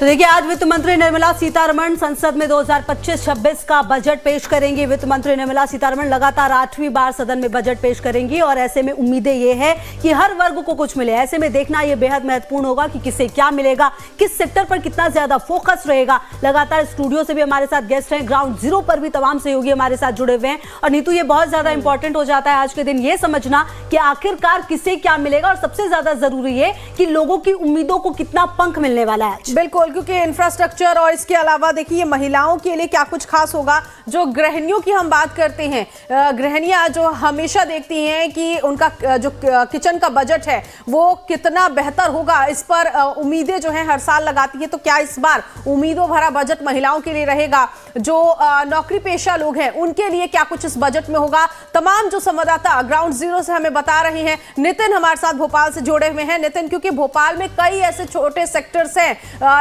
देखिए, आज वित्त मंत्री निर्मला सीतारमण संसद में 2025-26 का बजट पेश करेंगी। वित्त मंत्री निर्मला सीतारमण लगातार 8वीं बार सदन में बजट पेश करेंगी और ऐसे में उम्मीदें ये है कि हर वर्ग को कुछ मिले। ऐसे में देखना ये बेहद महत्वपूर्ण होगा कि किसे क्या मिलेगा, किस सेक्टर पर कितना ज्यादा फोकस रहेगा। लगातार स्टूडियो से भी हमारे साथ गेस्ट हैं, ग्राउंड जीरो पर भी तमाम सहयोगी हमारे साथ जुड़े हुए हैं। और नीतू, ये बहुत ज्यादा इंपॉर्टेंट हो जाता है आज के दिन ये समझना कि आखिरकार किसे क्या मिलेगा और सबसे ज्यादा जरूरी है कि लोगों की उम्मीदों को कितना पंख मिलने वाला है। बिल्कुल, क्योंकि इंफ्रास्ट्रक्चर और इसके अलावा देखिए महिलाओं के लिए क्या कुछ खास होगा। जो गृहिणियों की हम बात करते हैं, गृहिणियां जो हमेशा देखती हैं कि उनका जो किचन का बजट है वो कितना बेहतर होगा, इस पर उम्मीदें जो हैं हर साल लगाती है। तो क्या इस बार उम्मीदों भरा बजट महिलाओं के लिए रहेगा? जो नौकरी पेशा लोग हैं उनके लिए क्या कुछ इस बजट में होगा? तमाम जो संवाददाता ग्राउंड जीरो से हमें बता रहे हैं। नितिन हमारे साथ भोपाल से जुड़े हुए हैं। नितिन, क्योंकि भोपाल में कई ऐसे छोटे सेक्टर्स हैं,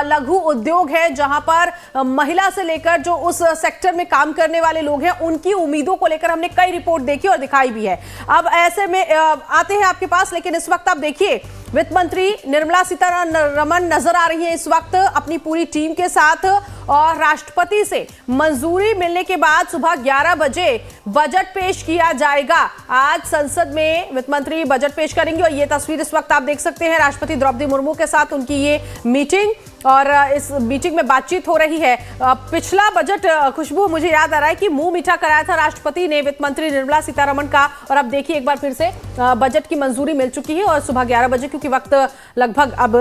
लघु उद्योग है, जहां पर महिला से लेकर जो उस सेक्टर में काम करने वाले लोग हैं उनकी उम्मीदों को लेकर हमने कई रिपोर्ट देखी और दिखाई भी है। अब ऐसे में आते हैं आपके पास, लेकिन इस वक्त आप देखिए वित्त मंत्री निर्मला सीतारमण नजर आ रही है इस वक्त अपनी पूरी टीम के साथ, और राष्ट्रपति से मंजूरी मिलने के बाद सुबह 11 बजे बजट पेश किया जाएगा। आज संसद में वित्त मंत्री बजट पेश करेंगे और ये तस्वीर इस वक्त आप देख सकते हैं राष्ट्रपति द्रौपदी मुर्मू के साथ उनकी ये मीटिंग, और इस मीटिंग में बातचीत हो रही है। पिछला बजट, खुशबू, मुझे याद आ रहा है कि मुंह मीठा कराया था राष्ट्रपति ने वित्त मंत्री निर्मला सीतारमण का, और अब देखिए एक बार फिर से बजट की मंजूरी मिल चुकी है और सुबह 11 बजे, क्योंकि वक्त लगभग अब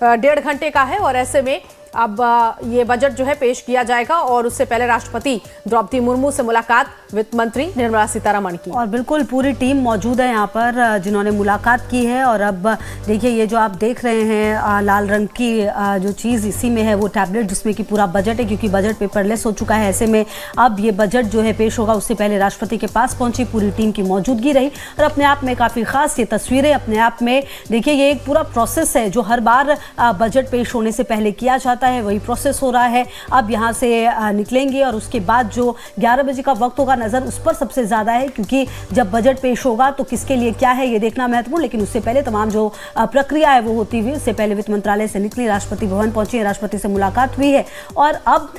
1.5 घंटे का है, और ऐसे में अब ये बजट जो है पेश किया जाएगा। और उससे पहले राष्ट्रपति द्रौपदी मुर्मू से मुलाकात वित्त मंत्री निर्मला सीतारमण की, और बिल्कुल पूरी टीम मौजूद है यहाँ पर जिन्होंने मुलाकात की है। और अब देखिए, ये जो आप देख रहे हैं लाल रंग की जो चीज़, इसी में है वो टैबलेट जिसमें कि पूरा बजट है, क्योंकि बजट पेपरलेस हो चुका है। ऐसे में अब ये बजट जो है पेश होगा, उससे पहले राष्ट्रपति के पास पहुंची, पूरी टीम की मौजूदगी रही, और अपने आप में काफ़ी खास ये तस्वीरें अपने आप में देखिए, ये एक पूरा प्रोसेस है जो हर बार बजट पेश होने से पहले किया जाता है, वही प्रोसेस हो रहा है। अब यहाँ से निकलेंगे और उसके बाद जो 11 बजे का वक्त होगा, नज़र उस पर सबसे ज़्यादा है, क्योंकि जब बजट पेश होगा तो किसके लिए क्या है ये देखना महत्वपूर्ण। लेकिन उससे पहले तमाम जो प्रक्रिया है वो होती हुई, उससे पहले वित्त मंत्रालय से निकली, राष्ट्रपति भवन पहुंची, राष्ट्रपति से मुलाकात हुई है, और अब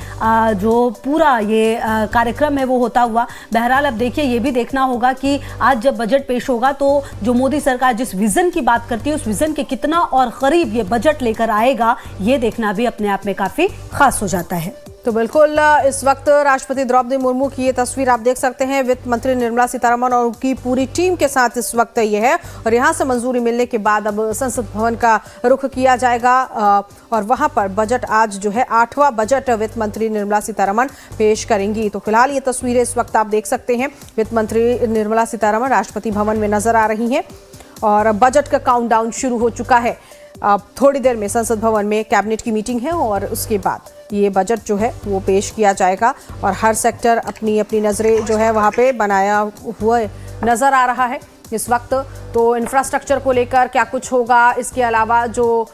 जो पूरा ये कार्यक्रम है वो होता हुआ। बहरहाल अब देखिए, ये भी देखना होगा कि आज जब बजट पेश होगा तो जो मोदी सरकार जिस विजन की बात करती है उस विजन के कितना और करीब ये बजट लेकर आएगा, ये देखना भी अपने आप में काफी खास हो जाता है। तो बिल्कुल इस वक्त राष्ट्रपति द्रौपदी मुर्मू की ये तस्वीर आप देख सकते हैं वित्त मंत्री निर्मला सीतारमण और उनकी पूरी टीम के साथ इस वक्त ये है, और यहाँ से मंजूरी मिलने के बाद अब संसद भवन का रुख किया जाएगा, और वहाँ पर बजट आज जो है 8वां बजट वित्त मंत्री निर्मला सीतारमण पेश करेंगी। तो फिलहाल ये तस्वीरें इस वक्त आप देख सकते हैं, वित्त मंत्री निर्मला सीतारमण राष्ट्रपति भवन में नजर आ रही हैं, और बजट का काउंटडाउन शुरू हो चुका है। अब थोड़ी देर में संसद भवन में कैबिनेट की मीटिंग है और उसके बाद ये बजट जो है वो पेश किया जाएगा, और हर सेक्टर अपनी अपनी नज़रें जो है वहाँ पे बनाया हुआ नज़र आ रहा है इस वक्त। तो इंफ्रास्ट्रक्चर को लेकर क्या कुछ होगा, इसके अलावा जो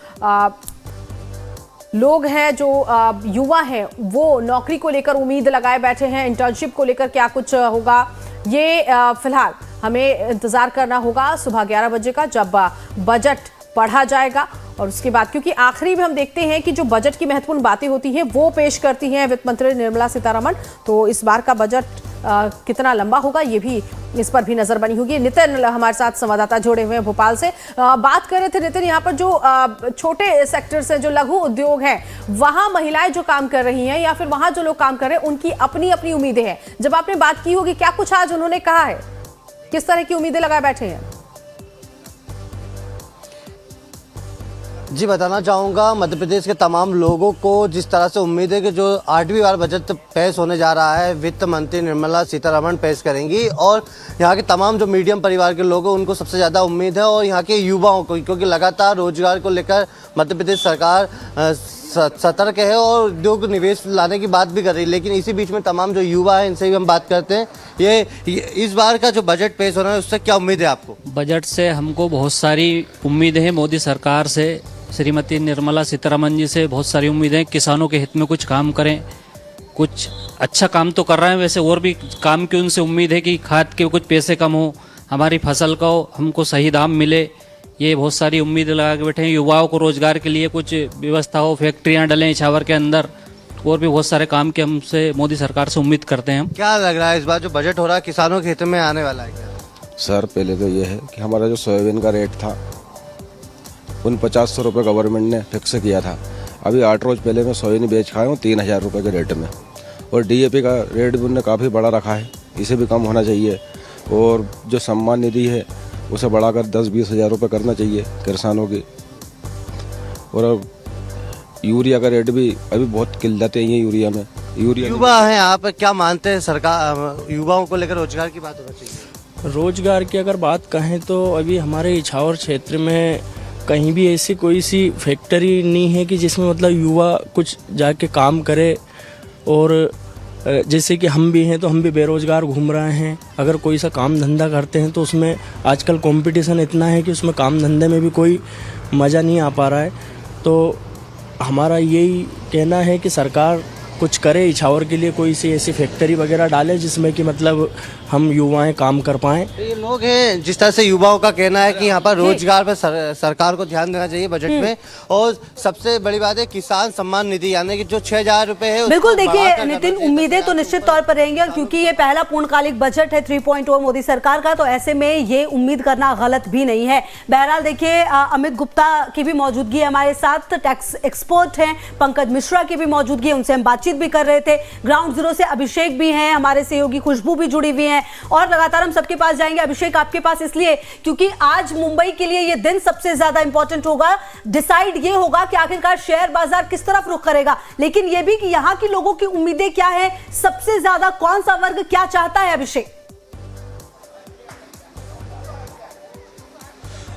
लोग हैं, जो युवा हैं, वो नौकरी को लेकर उम्मीद लगाए बैठे हैं, इंटर्नशिप को लेकर क्या कुछ होगा, ये फिलहाल हमें इंतज़ार करना होगा सुबह 11 बजे का, जब बजट पढ़ा जाएगा। और उसके बाद, क्योंकि आखिरी में हम देखते हैं कि जो बजट की महत्वपूर्ण बातें होती हैं वो पेश करती हैं वित्त मंत्री निर्मला सीतारमण, तो इस बार का बजट कितना लंबा होगा ये भी, इस पर भी नजर बनी होगी। नितिन हमारे साथ संवाददाता जुड़े हुए हैं भोपाल से, बात कर रहे थे नितिन, यहाँ पर जो छोटे सेक्टर्स हैं, जो लघु उद्योग हैं, वहाँ महिलाएं जो काम कर रही हैं या फिर वहाँ जो लोग काम कर रहे हैं, उनकी अपनी अपनी उम्मीदें हैं। जब आपने बात की होगी, क्या कुछ आज उन्होंने कहा है, किस तरह की उम्मीदें लगाए बैठे हैं? जी, बताना चाहूँगा मध्य प्रदेश के तमाम लोगों को जिस तरह से उम्मीद है कि जो 8वीं बार बजट पेश होने जा रहा है, वित्त मंत्री निर्मला सीतारमण पेश करेंगी, और यहाँ के तमाम जो मीडियम परिवार के लोग हैं उनको सबसे ज़्यादा उम्मीद है, और यहाँ के युवाओं को, क्योंकि लगातार रोजगार को लेकर मध्य प्रदेश सरकार सतर्क है और उद्योग निवेश लाने की बात भी कर रही है। लेकिन इसी बीच में तमाम जो युवा हैं इनसे भी हम बात करते हैं। ये इस बार का जो बजट पेश हो रहा है उससे क्या उम्मीद है आपको? बजट से हमको बहुत सारी उम्मीदें हैं, मोदी सरकार से, श्रीमती निर्मला सीतारमण जी से बहुत सारी उम्मीदें। किसानों के हित में कुछ काम करें, कुछ अच्छा काम तो कर रहे हैं, वैसे और भी काम की उनसे उम्मीद है कि खाद के कुछ पैसे कम हो, हमारी फसल को हमको सही दाम मिले, ये बहुत सारी उम्मीद लगा के बैठे हैं, युवाओं को रोजगार के लिए कुछ व्यवस्था हो, फैक्ट्रियां डलें इछावर के अंदर, और भी बहुत सारे काम के हमसे मोदी सरकार से उम्मीद करते हैं हम। क्या लग रहा है इस बार जो बजट हो रहा है किसानों के हित में आने वाला है क्या? सर पहले तो ये है कि हमारा जो सोयाबीन का रेट था उन 500 रुपये गवर्नमेंट ने फिक्स किया था। अभी 8 रोज पहले मैं सोयाबीन बेच खाया हूँ 3000 रुपये के रेट में, और DAP का रेट भी उन्होंने काफ़ी बड़ा रखा है, इसे भी कम होना चाहिए। और जो सम्मान निधि है उसे बढ़ाकर 10-20 हज़ार रुपये करना चाहिए किसानों की। और अब यूरिया का रेट भी अभी बहुत किल्लतें हैं यूरिया में। युवा हैं आप, क्या मानते हैं सरकार युवाओं को लेकर रोजगार की बात होना चाहिए? रोजगार की अगर बात कहें तो अभी हमारे इछावर क्षेत्र में कहीं भी ऐसी कोई सी फैक्ट्री नहीं है कि जिसमें मतलब युवा कुछ जाके काम करे। और जैसे कि हम भी हैं तो हम भी बेरोजगार घूम रहे हैं। अगर कोई सा काम धंधा करते हैं तो उसमें आजकल कंपटीशन इतना है कि उसमें काम धंधे में भी कोई मज़ा नहीं आ पा रहा है। तो हमारा यही कहना है कि सरकार कुछ करे, इछावर के लिए कोई सी ऐसी फैक्ट्री वगैरह डाले जिसमें कि मतलब हम युवाएं काम कर पाएं। ये लोग हैं जिस तरह से युवाओं का कहना है कि यहाँ पर रोजगार पर सरकार को ध्यान देना चाहिए बजट में। और सबसे बड़ी बात है किसान सम्मान निधि, यानी कि जो 6000 रुपए है बिल्कुल। देखिए नितिन, उम्मीदें तो निश्चित तौर पर रहेंगी, और क्योंकि ये पहला पूर्णकालिक बजट है 3.0 मोदी सरकार का, तो ऐसे में ये उम्मीद करना गलत भी नहीं है। बहरहाल देखिए, अमित गुप्ता की भी मौजूदगी है हमारे साथ, टैक्स एक्सपर्ट हैं, पंकज मिश्रा की भी मौजूदगी है, उनसे हम बातचीत भी कर रहे थे। ग्राउंड जीरो से अभिषेक भी हैं, हमारे सहयोगी खुशबू भी जुड़ी हुई हैं, और लगातार हम सबके पास जाएंगे। अभिषेक, आपके पास इसलिए क्योंकि आज मुंबई के लिए ये दिन सबसे ज्यादा इंपॉर्टेंट होगा। डिसाइड ये होगा कि आखिरकार शेयर बाजार किस तरफ रुख करेगा, लेकिन ये भी कि यहाँ के लोगों की उम्मीदें क्या है, सबसे ज्यादा कौन सा वर्ग क्या चाहता है। अभिषेक,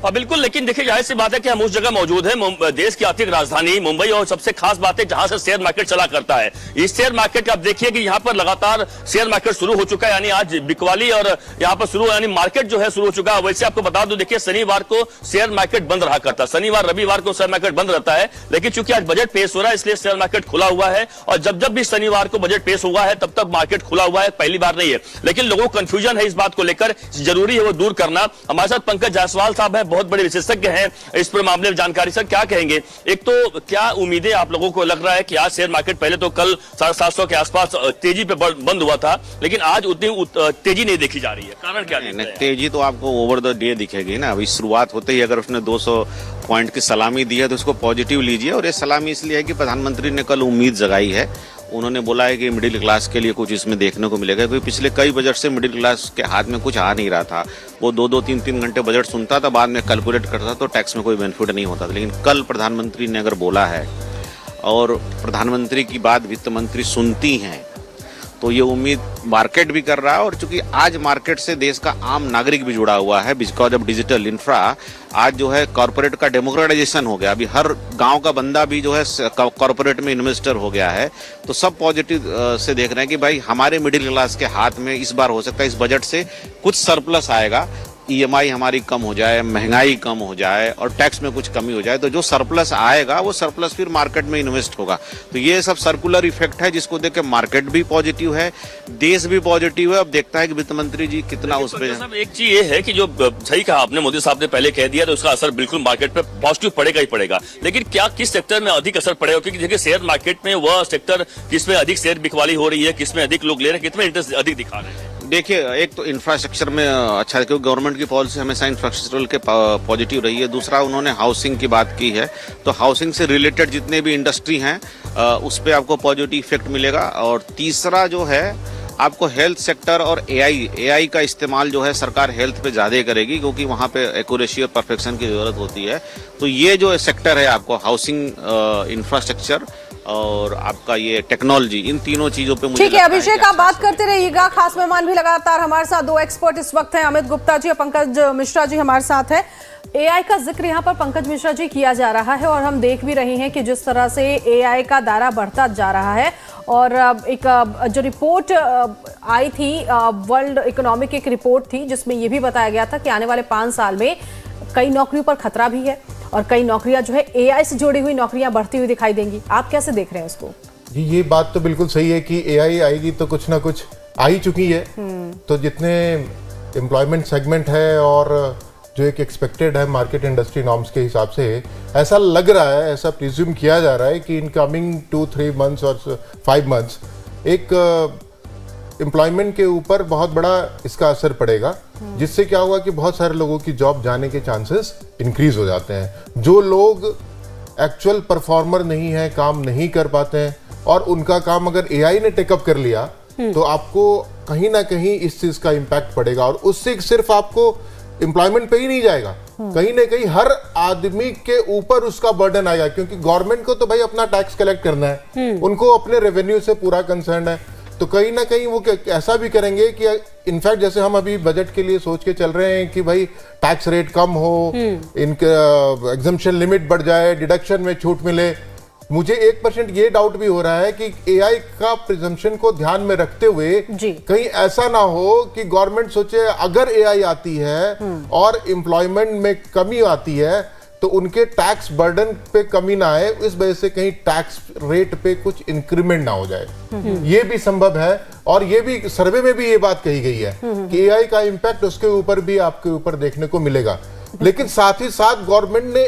बिल्कुल, लेकिन देखिए जाहिर सी बात है कि हम उस जगह मौजूद हैं, देश की आर्थिक राजधानी मुंबई, और सबसे खास बात है जहां से शेयर मार्केट चला करता है। इस शेयर मार्केट का आप देखिए कि यहाँ पर लगातार शेयर मार्केट शुरू हो चुका है, यानी आज बिकवाली और यहाँ पर शुरू, यानी मार्केट जो है शुरू हो चुका है। वैसे आपको बता दूं, देखिए शनिवार को शेयर मार्केट बंद रहा करता, शनिवार रविवार को शेयर मार्केट बंद रहता है, लेकिन चूंकि आज बजट पेश हो रहा है इसलिए शेयर मार्केट खुला हुआ है। और जब भी शनिवार को बजट पेश हुआ है तब तक मार्केट खुला हुआ है, पहली बार नहीं है। लेकिन लोगों को कंफ्यूजन है इस बात को लेकर, जरूरी है वो दूर करना। हमारे साथ पंकज जायसवाल साहब है, बहुत बड़े विशेषज्ञ हैं इस पर मामले में। जानकारी सर क्या कहेंगे? एक तो क्या उम्मीदें आप लोगों को लग रहा है कि आज शेयर मार्केट, पहले तो कल 750 के आसपास तेजी पे बंद हुआ था, लेकिन आज उतनी तेजी नहीं देखी जा रही है, कारण क्या है? तेजी तो आपको ओवर द डे दिखेगी ना। अभी शुरुआत होते ही अगर उसने 200 पॉइंट की सलामी दी है तो उसको पॉजिटिव लीजिए। और ये सलामी इसलिए है कि प्रधानमंत्री ने कल उम्मीद जगाई है, उन्होंने बोला है कि मिडिल क्लास के लिए कुछ इसमें देखने को मिलेगा, क्योंकि पिछले कई बजट से मिडिल क्लास के हाथ में कुछ आ नहीं रहा था। वो 2-2, 3-3 घंटे बजट सुनता था, बाद में कैलकुलेट करता तो टैक्स में कोई बेनिफिट नहीं होता था। लेकिन कल प्रधानमंत्री ने अगर बोला है और प्रधानमंत्री की बात वित्त मंत्री सुनती हैं तो ये उम्मीद मार्केट भी कर रहा है। और चूंकि आज मार्केट से देश का आम नागरिक भी जुड़ा हुआ है, बिकॉज ऑफ डिजिटल इंफ्रा, आज जो है कॉर्पोरेट का डेमोक्रेटाइजेशन हो गया। अभी हर गांव का बंदा भी जो है कॉर्पोरेट में इन्वेस्टर हो गया है। तो सब पॉजिटिव से देख रहे हैं कि भाई हमारे मिडिल क्लास के हाथ में इस बार हो सकता है इस बजट से कुछ सरप्लस आएगा, EMI हमारी कम हो जाए, महंगाई कम हो जाए और टैक्स में कुछ कमी हो जाए, तो जो सरप्लस आएगा वो सरप्लस फिर मार्केट में इन्वेस्ट होगा। तो ये सब सर्कुलर इफेक्ट है जिसको देख के मार्केट भी पॉजिटिव है, देश भी पॉजिटिव है। अब देखता है कि वित्त मंत्री जी कितना उस पर। एक चीज ये है कि जो सही कहा आपने, मोदी साहब ने पहले कह दिया तो उसका असर बिल्कुल मार्केट पे पॉजिटिव पड़ेगा ही पड़ेगा। लेकिन क्या किस सेक्टर में अधिक असर पड़ेगा? क्योंकि देखिए शेयर मार्केट में वह सेक्टर किसमें अधिक शेयर बिकवाली हो रही है, किसमें अधिक लोग ले रहे हैं, कितने इंटरेस्ट अधिक दिखा रहे हैं। देखिए, एक तो इंफ्रास्ट्रक्चर में अच्छा है क्योंकि गवर्नमेंट की पॉलिसी हमेशा इंफ्रास्ट्रक्चरल के पॉजिटिव रही है। दूसरा उन्होंने हाउसिंग की बात की है, तो हाउसिंग से रिलेटेड जितने भी इंडस्ट्री हैं उस पर आपको पॉजिटिव इफेक्ट मिलेगा। और तीसरा जो है आपको हेल्थ सेक्टर और AI का इस्तेमाल जो है सरकार हेल्थ पे ज़्यादा करेगी, क्योंकि वहाँ पे एक्यूरेसी और परफेक्शन की ज़रूरत होती है। तो ये जो सेक्टर है आपको हाउसिंग, इंफ्रास्ट्रक्चर और आपका ये टेक्नोलॉजी, इन तीनों चीजों पे मुझे ठीक है अभिषेक, आप बात करते रहिएगा। खास मेहमान भी लगातार हमारे साथ, दो एक्सपर्ट इस वक्त हैं, अमित गुप्ता जी और पंकज मिश्रा जी हमारे साथ है। AI का जिक्र यहाँ पर पंकज मिश्रा जी किया जा रहा है और हम देख भी रहे हैं कि जिस तरह से AI का दायरा बढ़ता जा रहा है। और एक जो रिपोर्ट आई थी, वर्ल्ड इकोनॉमिक एक रिपोर्ट थी जिसमें ये भी बताया गया था कि आने वाले 5 साल में कई नौकरियों पर खतरा भी है और कई नौकरियां जो है AI से जुड़ी हुई नौकरियां बढ़ती हुई दिखाई देंगी। आप कैसे देख रहे हैं इसको? जी, ये बात तो बिल्कुल सही है कि AI आएगी तो कुछ ना कुछ आ ही चुकी है। तो जितने एम्प्लॉयमेंट सेगमेंट है और जो एक एक्सपेक्टेड है मार्केट इंडस्ट्री नॉर्म्स के हिसाब से, ऐसा लग रहा है, ऐसा प्रिज्यूम किया जा रहा है कि इन कमिंग 2-3 मंथ्स और 5 मंथ्स एक एम्प्लॉयमेंट के ऊपर बहुत बड़ा इसका असर पड़ेगा, जिससे क्या होगा कि बहुत सारे लोगों की जॉब जाने के चांसेस इंक्रीज हो जाते हैं। जो लोग एक्चुअल परफॉर्मर नहीं है, काम नहीं कर पाते हैं, और उनका काम अगर एआई ने टेकअप कर लिया तो आपको कहीं ना कहीं इस चीज का इम्पैक्ट पड़ेगा, और उससे सिर्फ आपको एम्प्लॉयमेंट पे ही नहीं जाएगा, कहीं ना कहीं हर आदमी के ऊपर उसका बर्डन आएगा, क्योंकि गवर्नमेंट को तो भाई अपना टैक्स कलेक्ट करना है, उनको अपने रेवेन्यू से पूरा कंसर्न है, तो कहीं ना कहीं वो ऐसा भी करेंगे कि इनफैक्ट जैसे हम अभी बजट के लिए सोच के चल रहे हैं कि भाई टैक्स रेट कम हो, इनका एग्जम्पशन लिमिट बढ़ जाए, डिडक्शन में छूट मिले। मुझे 1% ये डाउट भी हो रहा है कि एआई का प्रिजम्पशन को ध्यान में रखते हुए कहीं ऐसा ना हो कि गवर्नमेंट सोचे अगर एआई आती है और एम्प्लॉयमेंट में कमी आती है तो उनके टैक्स बर्डन पे कमी ना आए, इस वजह से कहीं टैक्स रेट पे कुछ इंक्रीमेंट ना हो जाए। ये भी संभव है, और ये भी सर्वे में भी ये बात कही गई है कि एआई का इंपैक्ट उसके ऊपर भी आपके ऊपर देखने को मिलेगा। लेकिन साथ ही साथ गवर्नमेंट ने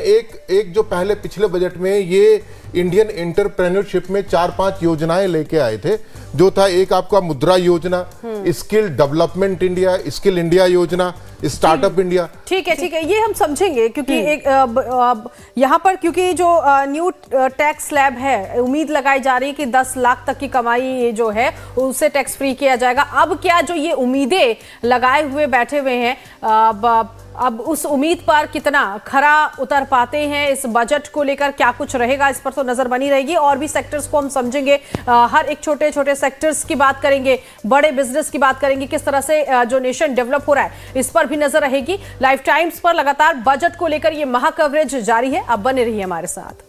एक जो पहले पिछले बजट में ये इंडियन एंटरप्रेन्योरशिप में 4-5 योजनाएं लेके आए थे, जो था एक आपका मुद्रा योजना, skill development India, skill India योजना, स्टार्टअप इंडिया। ठीक है, ये हम समझेंगे, क्योंकि एक यहाँ पर क्योंकि जो न्यू टैक्स स्लैब है, उम्मीद लगाई जा रही है कि 10 लाख तक की कमाई जो है उससे टैक्स फ्री किया जाएगा। अब क्या जो ये उम्मीदें लगाए हुए बैठे हुए हैं, अब उस उम्मीद पर कितना खरा उतर पाते हैं, इस बजट को लेकर क्या कुछ रहेगा, इस पर तो नजर बनी रहेगी। और भी सेक्टर्स को हम समझेंगे, हर एक छोटे छोटे सेक्टर्स की बात करेंगे, बड़े बिजनेस की बात करेंगे, किस तरह से जो नेशन डेवलप हो रहा है इस पर भी नजर रहेगी। लाइफ टाइम्स पर लगातार बजट को लेकर ये महा कवरेज जारी है, अब बने रहिए हमारे साथ।